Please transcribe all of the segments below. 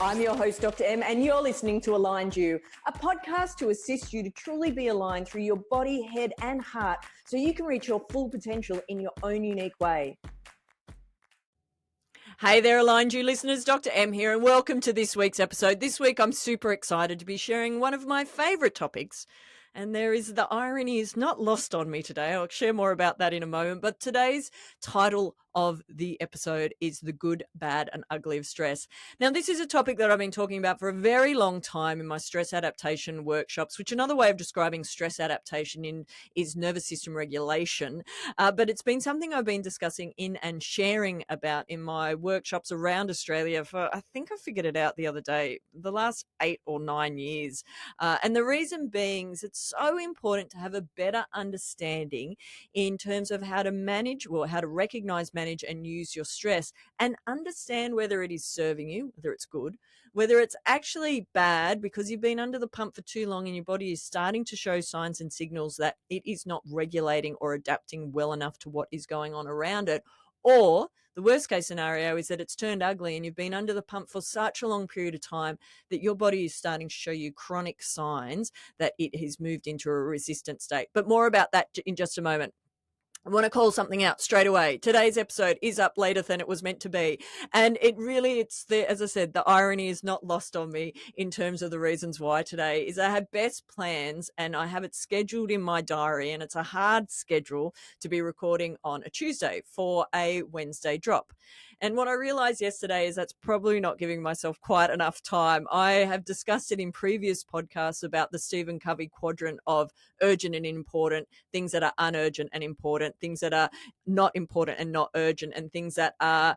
I'm your host, Dr. M, and you're listening to Aligned You, a podcast to assist you to truly be aligned through your body, head, and heart so you can reach your full potential in your own unique way. Hey there, Aligned You listeners, Dr. M here, and welcome to this week's episode. This week, I'm super excited to be sharing one of my favorite topics. And the irony is not lost on me today. I'll share more about that in a moment. But today's title of the episode is The Good, Bad and Ugly of Stress. Now, this is a topic that I've been talking about for a very long time in my stress adaptation workshops, which another way of describing stress adaptation is nervous system regulation. But it's been something I've been discussing in and sharing about in my workshops around Australia for, I think I figured it out the other day, the last 8 or 9 years. And the reason being is it's so important to have a better understanding in terms of how to manage or how to recognize, manage and use your stress and understand whether it is serving you, whether it's good, whether it's actually bad because you've been under the pump for too long and your body is starting to show signs and signals that it is not regulating or adapting well enough to what is going on around it. Or the worst case scenario is that it's turned ugly and you've been under the pump for such a long period of time that your body is starting to show you chronic signs that it has moved into a resistant state. But more about that in just a moment. I want to call something out straight away. Today's episode is up later than it was meant to be. And as I said, the irony is not lost on me in terms of the reasons why today is I had best plans and I have it scheduled in my diary, and it's a hard schedule to be recording on a Tuesday for a Wednesday drop. And what I realized yesterday is that's probably not giving myself quite enough time. I have discussed it in previous podcasts about the Stephen Covey quadrant of urgent and important, things that are unurgent and important, things that are not important and not urgent, and things that are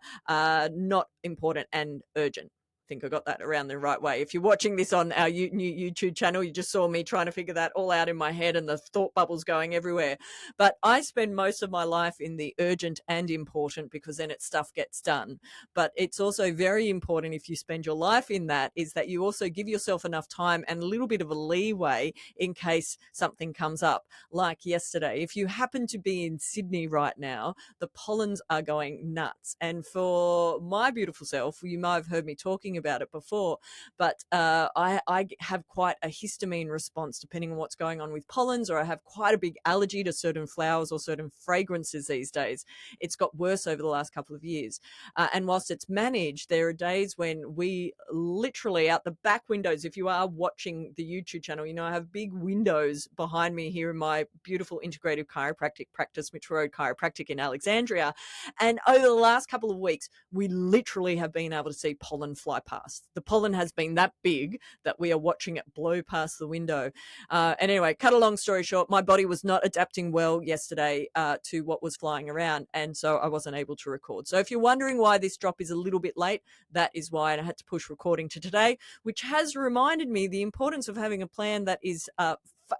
not important and urgent. I think I got that around the right way. If you're watching this on our new YouTube channel, you just saw me trying to figure that all out in my head and the thought bubbles going everywhere. But I spend most of my life in the urgent and important because then stuff gets done. But it's also very important if you spend your life in that is that you also give yourself enough time and a little bit of a leeway in case something comes up. Like yesterday, if you happen to be in Sydney right now, the pollens are going nuts. And for my beautiful self, you might have heard me talking about it before, but I have quite a histamine response depending on what's going on with pollens, or I have quite a big allergy to certain flowers or certain fragrances these days. It's got worse over the last couple of years. And whilst it's managed, there are days when we literally out the back windows, if you are watching the YouTube channel, I have big windows behind me here in my beautiful integrative chiropractic practice, Mitch Road Chiropractic in Alexandria. And over the last couple of weeks, we literally have been able to see pollen fly past. The pollen has been that big that we are watching it blow past the window. And anyway, cut a long story short, my body was not adapting well yesterday to what was flying around. And so I wasn't able to record. So if you're wondering why this drop is a little bit late, that is why I had to push recording to today, which has reminded me the importance of having a plan that is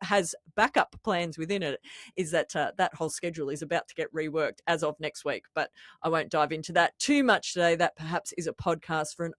has backup plans within it, is that that whole schedule is about to get reworked as of next week. But I won't dive into that too much today. That perhaps is a podcast for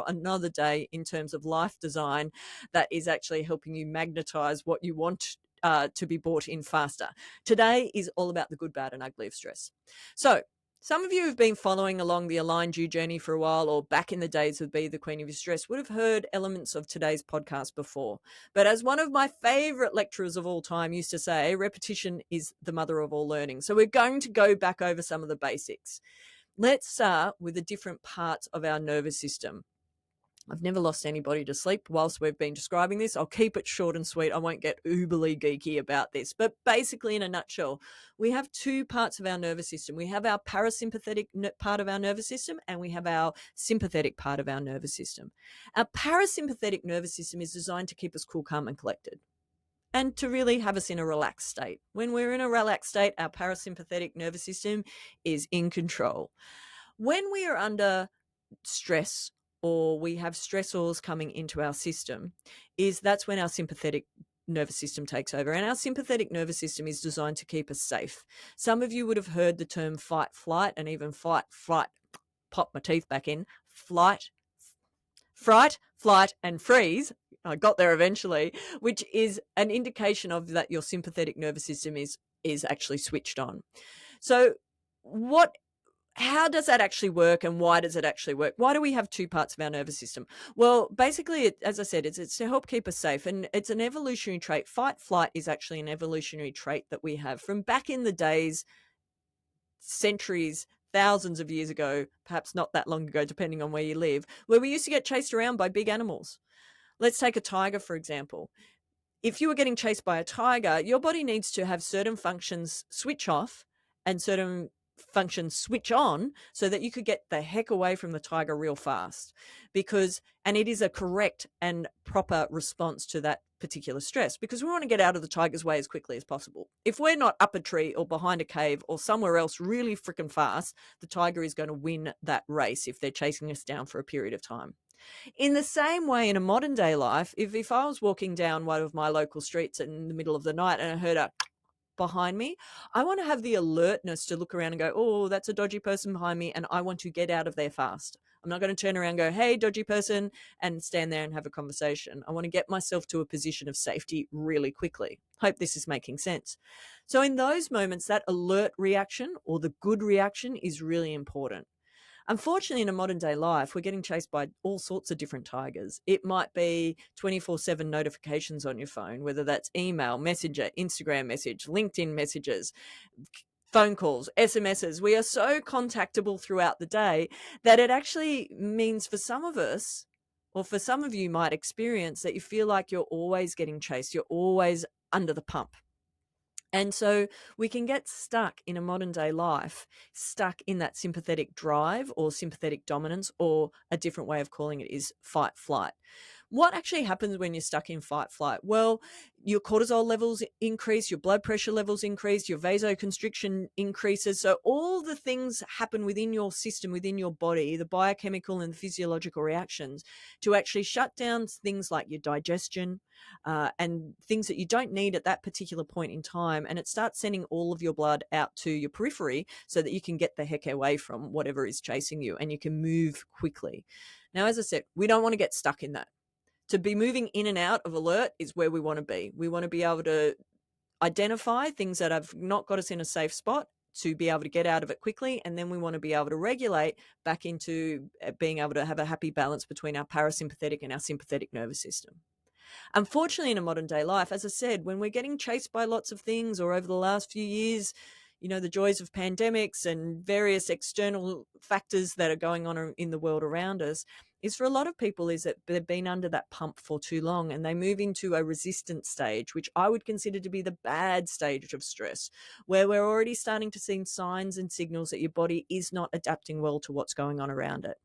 another day in terms of life design that is actually helping you magnetize what you want to be brought in faster. Today is all about the good, bad and ugly of stress. So some of you have been following along the Aligned You journey for a while, or back in the days of Be the Queen of Your Stress, would have heard elements of today's podcast before. But as one of my favorite lecturers of all time used to say, repetition is the mother of all learning. So we're going to go back over some of the basics. Let's start with the different parts of our nervous system. I've never lost anybody to sleep whilst we've been describing this. I'll keep it short and sweet. I won't get uberly geeky about this. But basically, in a nutshell, we have two parts of our nervous system. We have our parasympathetic part of our nervous system, and we have our sympathetic part of our nervous system. Our parasympathetic nervous system is designed to keep us cool, calm, and collected, and to really have us in a relaxed state. When we're in a relaxed state, our parasympathetic nervous system is in control. When we are under stress, or we have stressors coming into our system, that's when our sympathetic nervous system takes over. And our sympathetic nervous system is designed to keep us safe. Some of you would have heard the term fight, flight, and even fight, fright, pop my teeth back in, fright, flight, and freeze. I got there eventually, which is an indication of that your sympathetic nervous system is actually switched on. So how does that actually work, and why does it actually work? Why do we have two parts of our nervous system? Well, basically, as I said, it's to help keep us safe, and it's an evolutionary trait. Fight flight is actually an evolutionary trait that we have from back in the days, centuries, thousands of years ago, perhaps not that long ago, depending on where you live, where we used to get chased around by big animals. Let's take a tiger, for example. If you were getting chased by a tiger, your body needs to have certain functions switch off and certain functions switch on so that you could get the heck away from the tiger real fast. And it is a correct and proper response to that particular stress, because we want to get out of the tiger's way as quickly as possible. If we're not up a tree or behind a cave or somewhere else really freaking fast, the tiger is going to win that race if they're chasing us down for a period of time. In the same way, in a modern day life, if I was walking down one of my local streets in the middle of the night and I heard a behind me, I want to have the alertness to look around and go, oh, that's a dodgy person behind me, and I want to get out of there fast. I'm not going to turn around and go, hey, dodgy person, and stand there and have a conversation. I want to get myself to a position of safety really quickly. Hope this is making sense. So in those moments, that alert reaction or the good reaction is really important. Unfortunately, in a modern day life, we're getting chased by all sorts of different tigers. It might be 24/7 notifications on your phone, whether that's email, messenger, Instagram message, LinkedIn messages, phone calls, SMSs. We are so contactable throughout the day that it actually means for some of us, or for some of you might experience, that you feel like you're always getting chased. You're always under the pump. And so we can get stuck in a modern day life, stuck in that sympathetic drive or sympathetic dominance, or a different way of calling it is fight flight. What actually happens when you're stuck in fight flight? Well, your cortisol levels increase, your blood pressure levels increase, your vasoconstriction increases. So all the things happen within your system, within your body, the biochemical and physiological reactions, to actually shut down things like your digestion, and things that you don't need at that particular point in time. And it starts sending all of your blood out to your periphery so that you can get the heck away from whatever is chasing you and you can move quickly. Now, as I said, we don't want to get stuck in that. To be moving in and out of alert is where we want to be. We want to be able to identify things that have not got us in a safe spot, to be able to get out of it quickly. And then we want to be able to regulate back into being able to have a happy balance between our parasympathetic and our sympathetic nervous system. Unfortunately, in a modern day life, as I said, when we're getting chased by lots of things, or over the last few years, the joys of pandemics and various external factors that are going on in the world around us, is for a lot of people is that they've been under that pump for too long and they move into a resistant stage, which I would consider to be the bad stage of stress, where we're already starting to see signs and signals that your body is not adapting well to what's going on around it.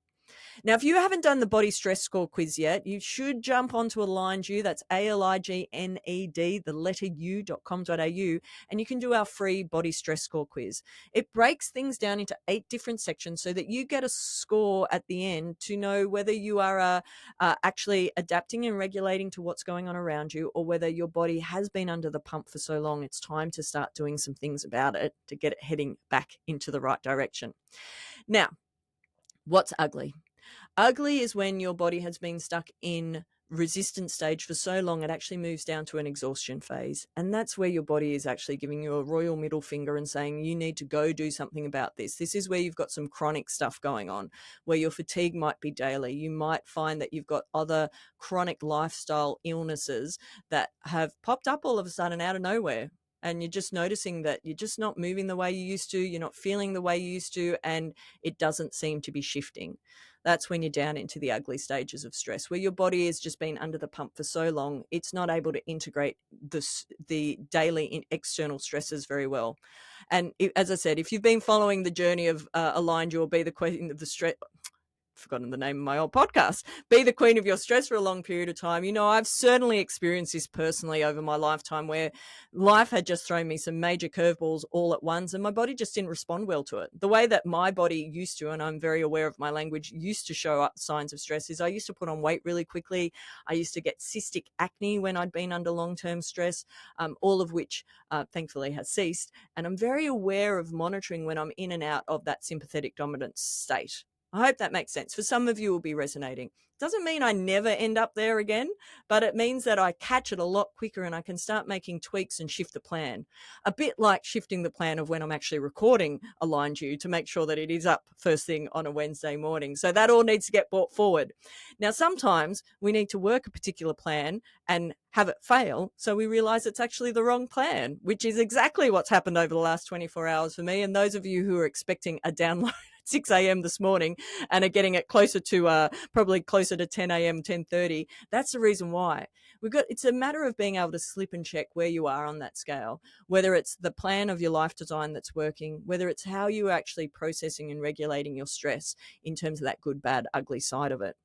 Now, if you haven't done the body stress score quiz yet, you should jump onto Aligned You. That's ALIGNED, the letter u.com.au, and you can do our free body stress score quiz. It breaks things down into 8 different sections so that you get a score at the end to know whether you are actually adapting and regulating to what's going on around you, or whether your body has been under the pump for so long it's time to start doing some things about it to get it heading back into the right direction. Now, what's ugly? Ugly is when your body has been stuck in resistant stage for so long it actually moves down to an exhaustion phase. And that's where your body is actually giving you a royal middle finger and saying you need to go do something about this. This is where you've got some chronic stuff going on, where your fatigue might be daily. You might find that you've got other chronic lifestyle illnesses that have popped up all of a sudden out of nowhere. And you're just noticing that you're just not moving the way you used to, you're not feeling the way you used to, and it doesn't seem to be shifting. That's when you're down into the ugly stages of stress, where your body has just been under the pump for so long, it's not able to integrate the daily external stresses very well. And as I said, if you've been following the journey of Aligned, you'll be the queen of the stress. Forgotten the name of my old podcast, Be the Queen of Your Stress for a long period of time. I've certainly experienced this personally over my lifetime, where life had just thrown me some major curveballs all at once and my body just didn't respond well to it. The way that my body used to, and I'm very aware of my language, used to show up signs of stress is I used to put on weight really quickly. I used to get cystic acne when I'd been under long-term stress, all of which thankfully has ceased. And I'm very aware of monitoring when I'm in and out of that sympathetic dominance state. I hope that makes sense. For some of you, it will be resonating. Doesn't mean I never end up there again, but it means that I catch it a lot quicker and I can start making tweaks and shift the plan. A bit like shifting the plan of when I'm actually recording Aligned You to make sure that it is up first thing on a Wednesday morning. So that all needs to get brought forward. Now, sometimes we need to work a particular plan and have it fail, so we realize it's actually the wrong plan, which is exactly what's happened over the last 24 hours for me. And those of you who are expecting a download 6 a.m. this morning and are getting it closer to probably closer to 10 a.m., 10:30. That's the reason why. It's a matter of being able to slip and check where you are on that scale, whether it's the plan of your life design that's working, whether it's how you're actually processing and regulating your stress in terms of that good, bad, ugly side of it.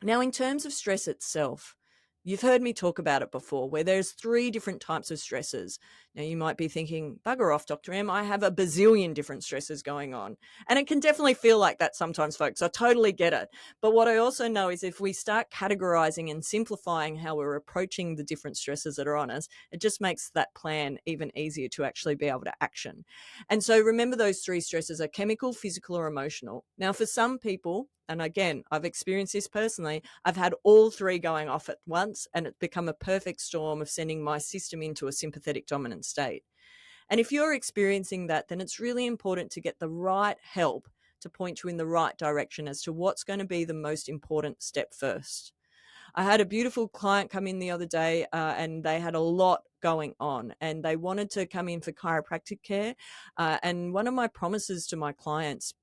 Now, in terms of stress itself, you've heard me talk about it before, where there's 3 different types of stresses. Now, you might be thinking, bugger off, Dr. M, I have a bazillion different stresses going on. And it can definitely feel like that sometimes, folks. I totally get it. But what I also know is if we start categorizing and simplifying how we're approaching the different stresses that are on us, it just makes that plan even easier to actually be able to action. And so remember, those 3 stresses are chemical, physical, or emotional. Now, for some people, and again, I've experienced this personally, I've had all 3 going off at once, and it's become a perfect storm of sending my system into a sympathetic dominant state. And if you're experiencing that, then it's really important to get the right help to point you in the right direction as to what's going to be the most important step first. I had a beautiful client come in the other day, and they had a lot going on, and they wanted to come in for chiropractic care. And one of my promises to my clients,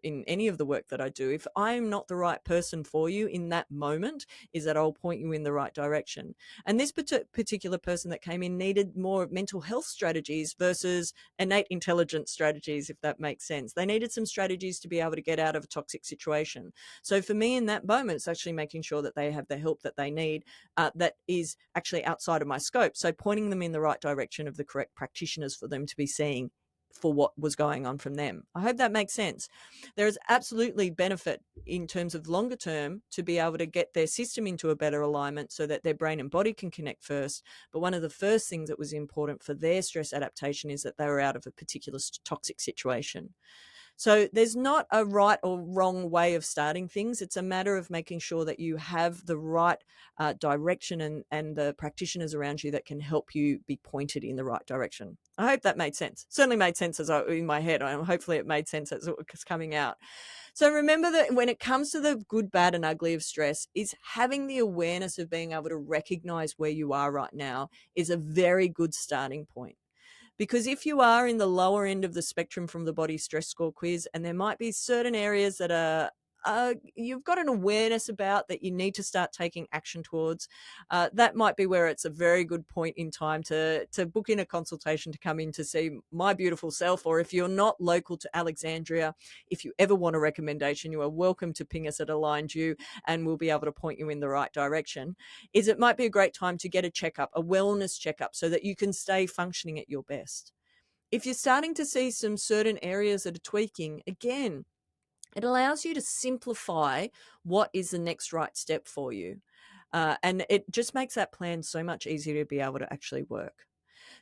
in any of the work that I do, if I'm not the right person for you in that moment, is that I'll point you in the right direction. And this particular person that came in needed more mental health strategies versus innate intelligence strategies, if that makes sense. They needed some strategies to be able to get out of a toxic situation. So for me in that moment, it's actually making sure that they have the help that they need, that is actually outside of my scope. So pointing them in the right direction of the correct practitioners for them to be seeing for what was going on from them. I hope that makes sense. There is absolutely benefit in terms of longer term to be able to get their system into a better alignment so that their brain and body can connect first. But one of the first things that was important for their stress adaptation is that they were out of a particular toxic situation. So there's not a right or wrong way of starting things. It's a matter of making sure that you have the right direction and the practitioners around you that can help you be pointed in the right direction. I hope that made sense. Certainly made sense in my head. Hopefully it made sense as it was coming out. So remember that when it comes to the good, bad, and ugly of stress, is having the awareness of being able to recognize where you are right now is a very good starting point. Because if you are in the lower end of the spectrum from the body stress score quiz, and there might be certain areas that are you've got an awareness about that you need to start taking action towards, that might be where it's a very good point in time to book in a consultation to come in to see my beautiful self. Or if you're not local to Alexandria, if you ever want a recommendation, you are welcome to ping us at Aligned You, and we'll be able to point you in the right direction. It might be a great time to get a checkup, a wellness checkup, so that you can stay functioning at your best. If you're starting to see some certain areas that are tweaking, again, it allows you to simplify what is the next right step for you. And it just makes that plan so much easier to be able to actually work.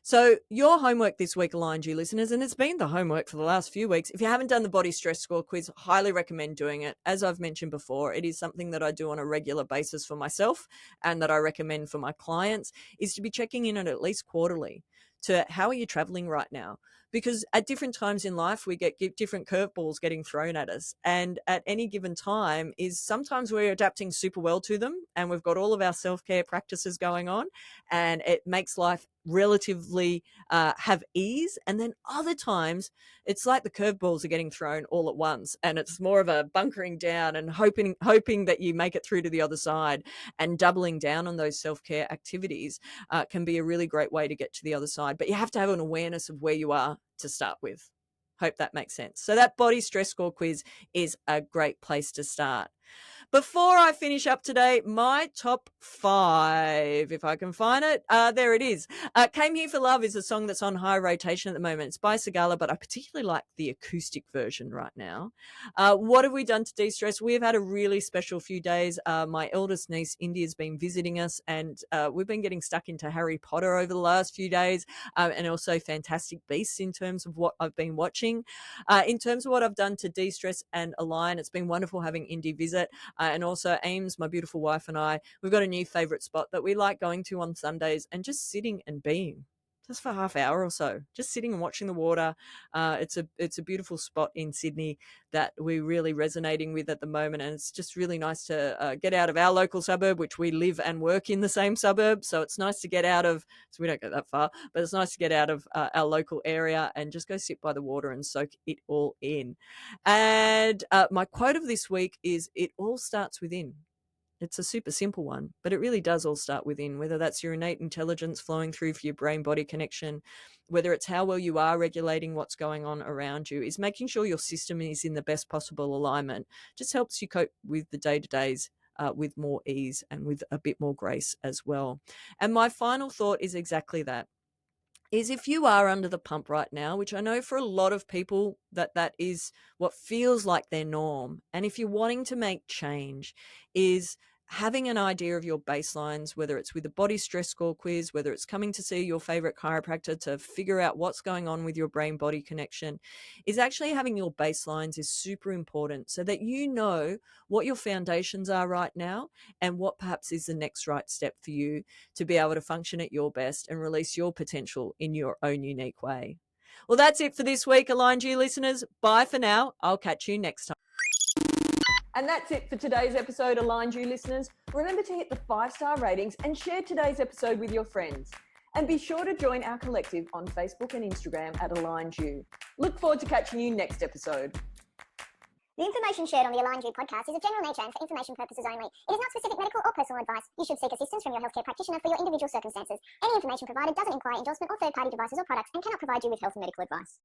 So your homework this week, Aligned You listeners, and it's been the homework for the last few weeks. If you haven't done the body stress score quiz, highly recommend doing it. As I've mentioned before, it is something that I do on a regular basis for myself and that I recommend for my clients, is to be checking in on at least quarterly to how are you traveling right now? Because at different times in life, we get different curveballs getting thrown at us. And at any given time is sometimes we're adapting super well to them, and we've got all of our self-care practices going on, and it makes life relatively have ease. And then other times it's like the curveballs are getting thrown all at once, and it's more of a bunkering down and hoping that you make it through to the other side. And doubling down on those self-care activities can be a really great way to get to the other side. But you have to have an awareness of where you are to start with. Hope that makes sense. So that body stress score quiz is a great place to start. Before I finish up today, my top 5, if I can find it, there it is. Came Here for Love is a song that's on high rotation at the moment. It's by Sagala, but I particularly like the acoustic version right now. What have we done to de-stress? We've had a really special few days. My eldest niece, India, has been visiting us, and we've been getting stuck into Harry Potter over the last few days, and also Fantastic Beasts in terms of what I've been watching. In terms of what I've done to de-stress and align, it's been wonderful having Indy visit. And also Ames, my beautiful wife, and I, we've got a new favourite spot that we like going to on Sundays and just sitting and being. Just for half hour or so, just sitting and watching the water. It's a beautiful spot in Sydney that we're really resonating with at the moment, and it's just really nice to get out of our local suburb, which we live and work in the same suburb. So it's nice to get out of. So we don't go that far, but it's nice to get out of our local area and just go sit by the water and soak it all in. And my quote of this week is, "It all starts within." It's a super simple one, but it really does all start within, whether that's your innate intelligence flowing through for your brain-body connection, whether it's how well you are regulating what's going on around you, is making sure your system is in the best possible alignment. Just helps you cope with the day-to-days with more ease and with a bit more grace as well. And my final thought is exactly that. Is if you are under the pump right now, which I know for a lot of people that is what feels like their norm, and if you're wanting to make change, is having an idea of your baselines, whether it's with a body stress score quiz, whether it's coming to see your favorite chiropractor to figure out what's going on with your brain body connection, is actually having your baselines is super important so that you know what your foundations are right now and what perhaps is the next right step for you to be able to function at your best and release your potential in your own unique way. Well, that's it for this week, Aligned You listeners. Bye for now. I'll catch you next time. And that's it for today's episode, Aligned You listeners. Remember to hit the 5-star ratings and share today's episode with your friends. And be sure to join our collective on Facebook and Instagram at Aligned You. Look forward to catching you next episode. The information shared on the Aligned You podcast is of general nature and for information purposes only. It is not specific medical or personal advice. You should seek assistance from your healthcare practitioner for your individual circumstances. Any information provided doesn't imply endorsement or third-party devices or products and cannot provide you with health and medical advice.